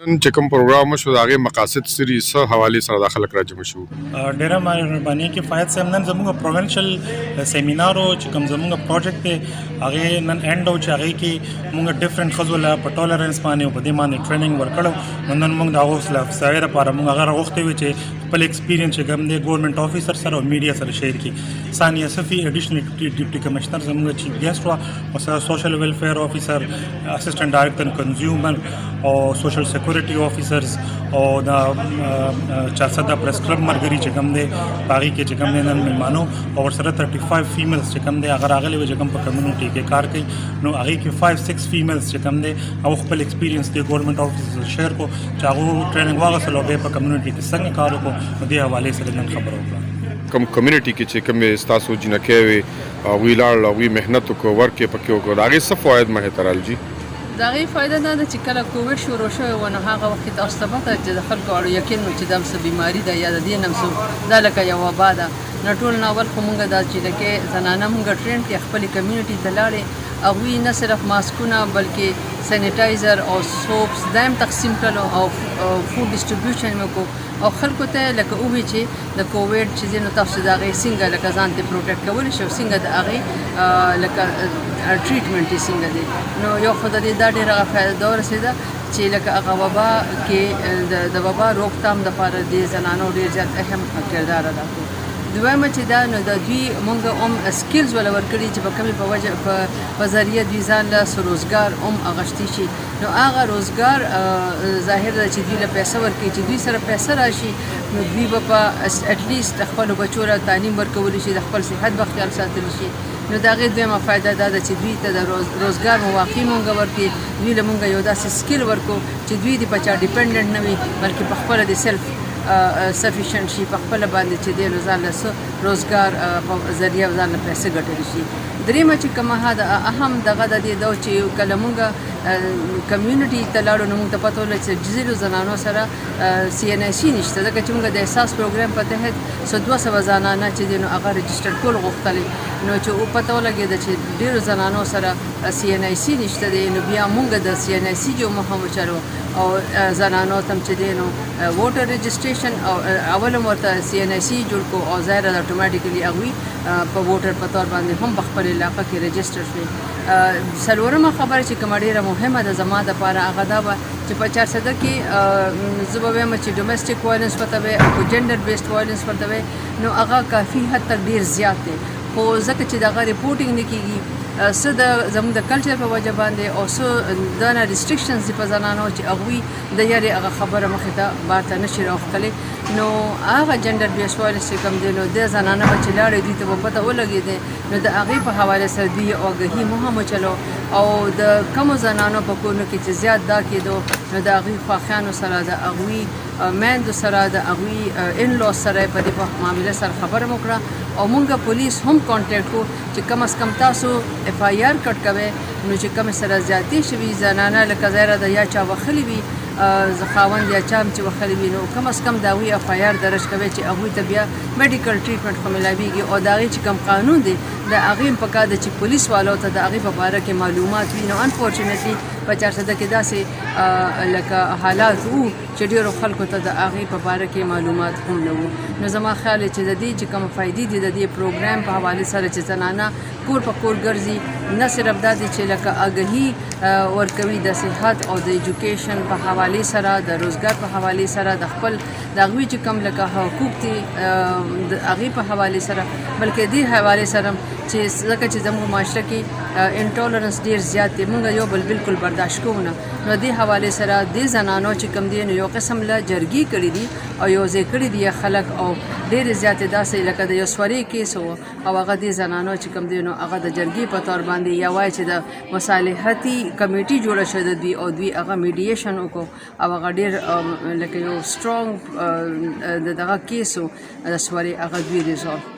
نن چې کوم پروګرام شو د هغې مقاصد سری څه حوالې سره دا خلک راجمع شو. ډېره مهرباني کې فایض صاحب نن زموږ پروونشل سیمینار او چې کوم زموږ پروجیکټ دی هغې نن اینډ او چې هغې کې موږ ډفرنټ ښځو له په ټولرنس باندې او په دې باندې ټریننګ ورکړو. نو نن موږ د هغو افزایۍ لپاره موږ هغه راغوښتي وو چې خپل ایکسپیرینس چې کوم دی ګورنمنټ افیسر سره او میډیا سره شیر کړي. ثانیه صفي ایډیشنل ډیپټي کمشنر زموږ چیف ګیسټ وه او سره سوشل ویلفیر افیسر اسسټنټ ډایرکټر کنزیومر او سوشل سیکورټي افیسرز او دا چارسده پریس کلب مرګري چې کوم دی هغې کې چې کوم دی نن میلمانو او ورسره 35 فیمیلز چې کوم دی هغه راغلي وو چې کوم په کمیونټي کې کار کوي. نو هغې کې 5-6 فیمیلز چې کوم دی هغه خپل ایکسپیرینس دی ګورنمنټ افیسر شیر کو چې هغه ټریننګ واغستل او بیا په کمیونټي کې څنګه کار وکړو. نو دې حوالې سره نن خبره وکړه. کوم کمیونټي کې چې کومې ستاسو جنکۍ وې هغوی لاړل هغوی محنت وکړو ورک یې پکې وکړو د هغې څه فواید مخې ته رالجي؟ د هغې فایده دا ده چې کله کووډ شروع شوی و نو هغه وخت کې تاسو ته پته چې د خلکو اړو یقین و چې دا څه بیماري ده یا د دې نه څه دا لکه یو وبا ده. نو ټول ناول خو مونږ دا چې لکه زنانه مونږ ټرین کړې خپلې کمیونټي ته لاړې هغوی نه صرف ماسکونه بلکې سینیټایزر او سوپس دا هم تقسیم کړلو او فوډ ډسټریبیوشن مې وکړو او خلکو ته لکه ووایي چې د کووډ چې دی نو تاسو د هغې څنګه لکه ځان ته پروټیکټ کولی شئ او څنګه د هغې لکه ټریټمنټ یې څنګه دی. نو یو خو د دې دا ډېره فایده ورسېده چې لکه هغه وبا کې د وبا روکتام دپاره د زنانو ډېر زیات اهم کردار ادا کړو. دویمه چې دا نو د دوی مونږ هم سکلز ولا ورکړي چې په کمې په وجه په ذریعه دوی ځان له روزګار هم اغشتي شي. نو هغه روزګار ظاهر ده چې دوی له پیسه ورکړي چې دوی سره پیسه راشي نو دوی به په اټلیسټ خپلو بچو له تعلیم ورکولی شي د خپل صحت به خیال ساتلی شي. نو د هغې دویمه فایده دا ده چې دوی ته د روزګار مواقع مونږ ورکړي دوی له مونږ یو داسې سکل ورکړو چې دوی د په چا ډیپنډنټ نه وي بلکې په خپله د سیلف سفیشنټ شي په خپله باندې چې دی نو ځان له روزګار په ذریعه ځان له پیسې ګټلی شي. درېیمه چې کومه د اهم دغه د دې ده چې کله مونږ کمیونټي ته لاړو نو مونږ ته پته ولګېد چې ډېرو زنانو سره CNIC نشته ځکه چې مونږ د احساس پروګرام په تحت 200 زنانه چې دی نو هغه رجسټر کول غوښتلې. نو چې پته ولګېده چې ډېرو زنانو سره CNIC نشته دی نو بیا مونږ د CNIC جو مهم وچلو او زنانو ته چې دی نو ووټر رجسټریشن او اول هم ورته CNIC جوړ کړو او ظاهره ده اټومیټیکلي هغوی په ووټر په طور باندې هم په خپل علاقه کې رجسټر شوي. څلورمه خبره چې کومه ډېره مهمه ده زما دپاره هغه دا به چې په 400 کې زه به وایم چې ډومestic وایلنس ورته وی او جنډر بیسډ وایلنس ورته وی نو هغه کافي حد تک ډېر زیات دی خو ځکه چې د هغه ریپورټینګ نه کېږي څه د زموږ د کلچر په وجه باندې او څه دانه ریسټرکشنز دي په زنانو چې هغوی د یارې هغه خبره مخې ته بار ته نشي راوښتلی. نو هغه جنډر بیس وایلنس چې کوم دی نو د زنانه به چې لاړې دوی ته به پته ولګېدې نو د هغې په حواله سره دوی آګهي مهم وچلو او د کمو زنانو په کورونو کې چې زیات دا کېدو نو د هغوی خواښیانو سره د هغوی میندو سره د هغوی انلو سره په دې معامله سره خبره مو کړه او مونږ پولیس هم کانټیکټ کړو چې کم از کم تاسو FIR کټ کوئ نو چې کومې سره زیاتې شوي زنانه لکه ظاهره ده یا چا وښلي وي خاوند یا چا هم چې وښلي وي نو کم از کم د هغوی FIR درج کوئ چې هغوی ته بیا میډیکل ټریټمنټ خو میلاویږي او د هغې چې کوم قانون دی د هغې هم پکار ده چې پولیس والو ته د هغې په باره کې معلومات وي. نو انفارچونیټلي په 400 کې داسې لکه حالات وو چې ډېرو خلکو ته د هغې په باره کې معلومات هم نه وو. نو زما خیال دی چې د دې چې کومه فایدې دي د دې پروګرام په حوالې سره چې زنانه کور په کور ګرځي نه صرف دا دی چې لکه آګهي ورکوي د صحت او د ایجوکیشن په حوالې سره د روزګار په حوالې سره د خپل د هغوی چې کوم لکه حقوق دي د هغې په حوالې سره بلکې دې حوالې سره چې ځکه چې زموږ معاشره کې انټولرنس ډېر زیات دی مونږ یو بل بالکل برداشت کوو نه نو دې حوالې سره دې زنانو چې کوم دی نو یو قسم له جرګې کړي دي او یو ځای کړي دي خلک او ډېرې زیاتې داسې لکه د یو سورې کیس و او هغه دې زنانو چې کوم دی نو هغه د جرګې په طور باندې یا وایي چې د مصالحتي کمیټي جوړه شوې ده دوی او دوی هغه میډییشن وکړو او هغه ډېر لکه یو سټرونګ د دغه کیس و د سورې هغه دوی ریزالو